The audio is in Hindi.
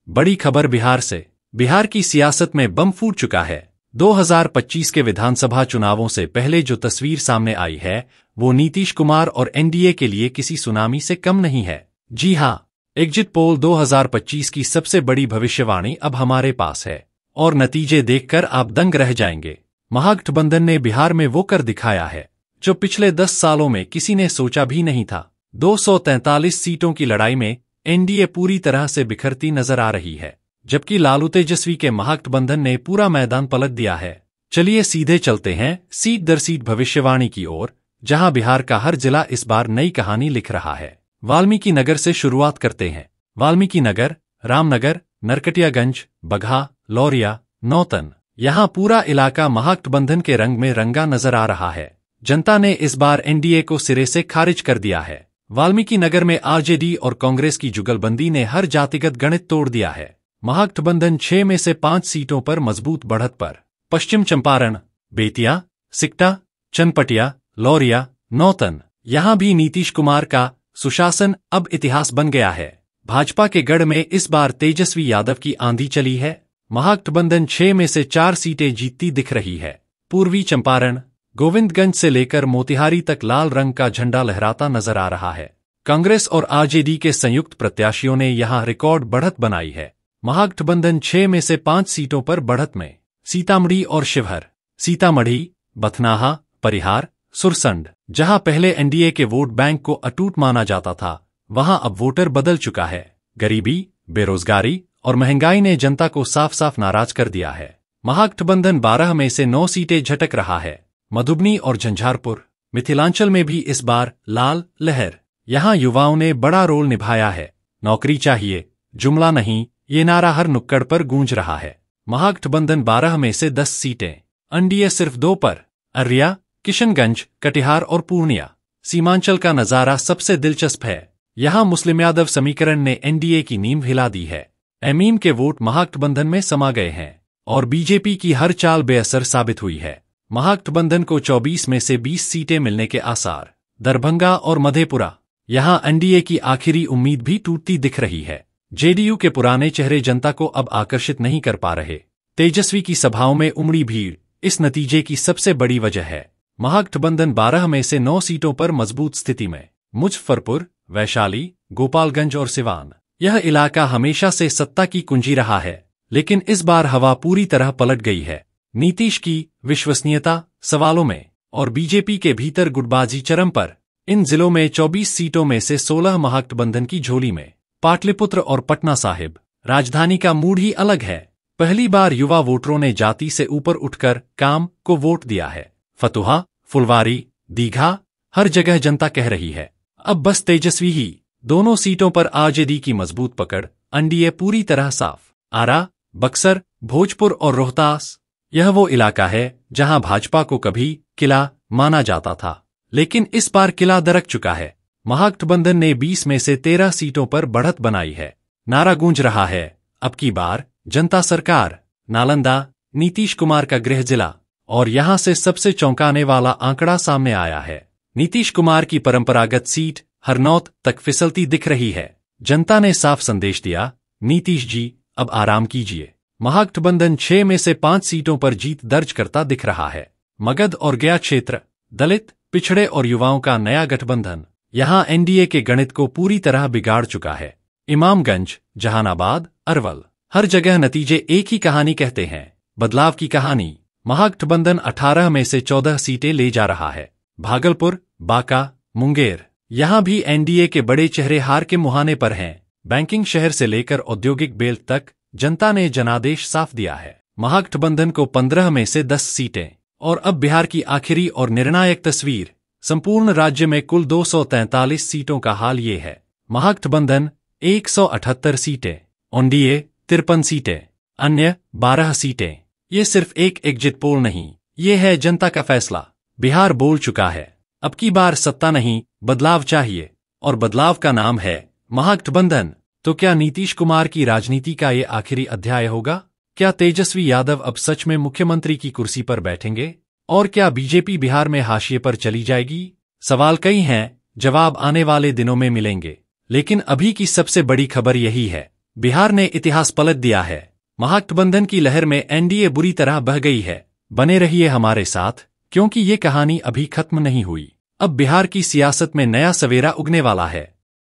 बड़ी खबर बिहार से। बिहार की सियासत में बम फूट चुका है। 2025 के विधानसभा चुनावों से पहले जो तस्वीर सामने आई है वो नीतीश कुमार और एनडीए के लिए किसी सुनामी से कम नहीं है। जी हां, एग्जिट पोल 2025 की सबसे बड़ी भविष्यवाणी अब हमारे पास है और नतीजे देखकर आप दंग रह जाएंगे। महागठबंधन ने बिहार में वो कर दिखाया है जो पिछले 10 सालों में किसी ने सोचा भी नहीं था। 243 सीटों की लड़ाई में एनडीए पूरी तरह से बिखरती नजर आ रही है, जबकि लालू तेजस्वी के महागठबंधन ने पूरा मैदान पलट दिया है। चलिए सीधे चलते हैं सीट दर सीट भविष्यवाणी की ओर, जहां बिहार का हर जिला इस बार नई कहानी लिख रहा है। वाल्मीकि नगर से शुरुआत करते हैं। वाल्मीकि नगर, रामनगर, नरकटियागंज, बगहा, लौरिया, नौतन, यहां पूरा इलाका महागठबंधन के रंग में रंगा नजर आ रहा है। जनता ने इस बार एनडीए को सिरे से खारिज कर दिया है। वाल्मीकि नगर में आरजेडी और कांग्रेस की जुगलबंदी ने हर जातिगत गणित तोड़ दिया है। महागठबंधन 6 में से 5 सीटों पर मजबूत बढ़त पर। पश्चिम चंपारण, बेतिया, सिकटा, चनपटिया, लौरिया, नौतन, यहां भी नीतीश कुमार का सुशासन अब इतिहास बन गया है। भाजपा के गढ़ में इस बार तेजस्वी यादव की आंधी चली है। महागठबंधन 6 में से 4 सीटें जीतती दिख रही है। पूर्वी चंपारण, गोविंदगंज से लेकर मोतिहारी तक लाल रंग का झंडा लहराता नजर आ रहा है। कांग्रेस और आरजेडी के संयुक्त प्रत्याशियों ने यहां रिकॉर्ड बढ़त बनाई है। महागठबंधन 6 में से 5 सीटों पर बढ़त में। सीतामढ़ी और शिवहर, सीतामढ़ी, बथनाहा, परिहार, सुरसंड, जहां पहले एनडीए के वोट बैंक को अटूट माना जाता था, वहां अब वोटर बदल चुका है। गरीबी, बेरोजगारी और महंगाई ने जनता को साफ साफ नाराज कर दिया है। महागठबंधन 12 में से 9 सीटें झटक रहा है। मधुबनी और झंझारपुर, मिथिलांचल में भी इस बार लाल लहर। यहां युवाओं ने बड़ा रोल निभाया है। नौकरी चाहिए, जुमला नहीं, ये नारा हर नुक्कड़ पर गूंज रहा है। महागठबंधन 12 में से 10 सीटें, एनडीए सिर्फ 2 पर। अर्रिया, किशनगंज, कटिहार और पूर्णिया। सीमांचल का नजारा सबसे दिलचस्प है। यहां मुस्लिम यादव समीकरण ने एनडीए की नींव हिला दी है। एमीम के वोट महागठबंधन में समा गए हैं और बीजेपी की हर चाल बेअसर साबित हुई है। महागठबंधन को 24 में से 20 सीटें मिलने के आसार। दरभंगा और मधेपुरा, यहां एनडीए की आखिरी उम्मीद भी टूटती दिख रही है। जेडीयू के पुराने चेहरे जनता को अब आकर्षित नहीं कर पा रहे। तेजस्वी की सभाओं में उमड़ी भीड़ इस नतीजे की सबसे बड़ी वजह है। महागठबंधन 12 में से 9 सीटों पर मजबूत स्थिति में। मुजफ्फरपुर, वैशाली, गोपालगंज और सिवान, यह इलाका हमेशा से सत्ता की कुंजी रहा है, लेकिन इस बार हवा पूरी तरह पलट गई है। नीतीश की विश्वसनीयता सवालों में और बीजेपी के भीतर गुटबाजी चरम पर। इन जिलों में 24 सीटों में से 16 महागठबंधन की झोली में। पाटलिपुत्र और पटना साहिब, राजधानी का मूड ही अलग है। पहली बार युवा वोटरों ने जाति से ऊपर उठकर काम को वोट दिया है। फतुहा, फुलवारी, दीघा, हर जगह जनता कह रही है अब बस तेजस्वी ही। दोनों सीटों पर आरजेडी की मजबूत पकड़, एनडीए पूरी तरह साफ। आरा, बक्सर, भोजपुर और रोहतास, यह वो इलाका है जहां भाजपा को कभी किला माना जाता था, लेकिन इस बार किला दरक चुका है। महागठबंधन ने 20 में से 13 सीटों पर बढ़त बनाई है। नारा गूंज रहा है, अब की बार जनता सरकार। नालंदा, नीतीश कुमार का गृह जिला, और यहां से सबसे चौंकाने वाला आंकड़ा सामने आया है। नीतीश कुमार की परंपरागत सीट हरनौत तक फिसलती दिख रही है। जनता ने साफ संदेश दिया, नीतीश जी अब आराम कीजिए। महागठबंधन 6 में से 5 सीटों पर जीत दर्ज करता दिख रहा है। मगध और गया क्षेत्र, दलित, पिछड़े और युवाओं का नया गठबंधन, यहां एनडीए के गणित को पूरी तरह बिगाड़ चुका है। इमामगंज, जहानाबाद, अरवल, हर जगह नतीजे एक ही कहानी कहते हैं, बदलाव की कहानी। महागठबंधन 18 में से 14 सीटें ले जा रहा है। भागलपुर, बांका, मुंगेर, यहां भी एनडीए के बड़े चेहरे हार के मुहाने पर हैं। बैंकिंग शहर से लेकर औद्योगिक बेल्ट तक जनता ने जनादेश साफ दिया है। महागठबंधन को 15 में से 10 सीटें। और अब बिहार की आखिरी और निर्णायक तस्वीर। संपूर्ण राज्य में कुल 243 सीटों का हाल ये है। महागठबंधन 178 सीटें, एनडीए 53 सीटें, अन्य 12 सीटें। ये सिर्फ एक एग्जिट पोल नहीं, ये है जनता का फैसला। बिहार बोल चुका है, अब की बार सत्ता नहीं, बदलाव चाहिए, और बदलाव का नाम है महागठबंधन। तो क्या नीतीश कुमार की राजनीति का ये आखिरी अध्याय होगा? क्या तेजस्वी यादव अब सच में मुख्यमंत्री की कुर्सी पर बैठेंगे? और क्या बीजेपी बिहार में हाशिए पर चली जाएगी? सवाल कई हैं, जवाब आने वाले दिनों में मिलेंगे। लेकिन अभी की सबसे बड़ी खबर यही है, बिहार ने इतिहास पलट दिया है। महागठबंधन की लहर में एनडीए बुरी तरह बह गई है। बने रहिए हमारे साथ, क्योंकि ये कहानी अभी खत्म नहीं हुई। अब बिहार की सियासत में नया सवेरा उगने वाला है।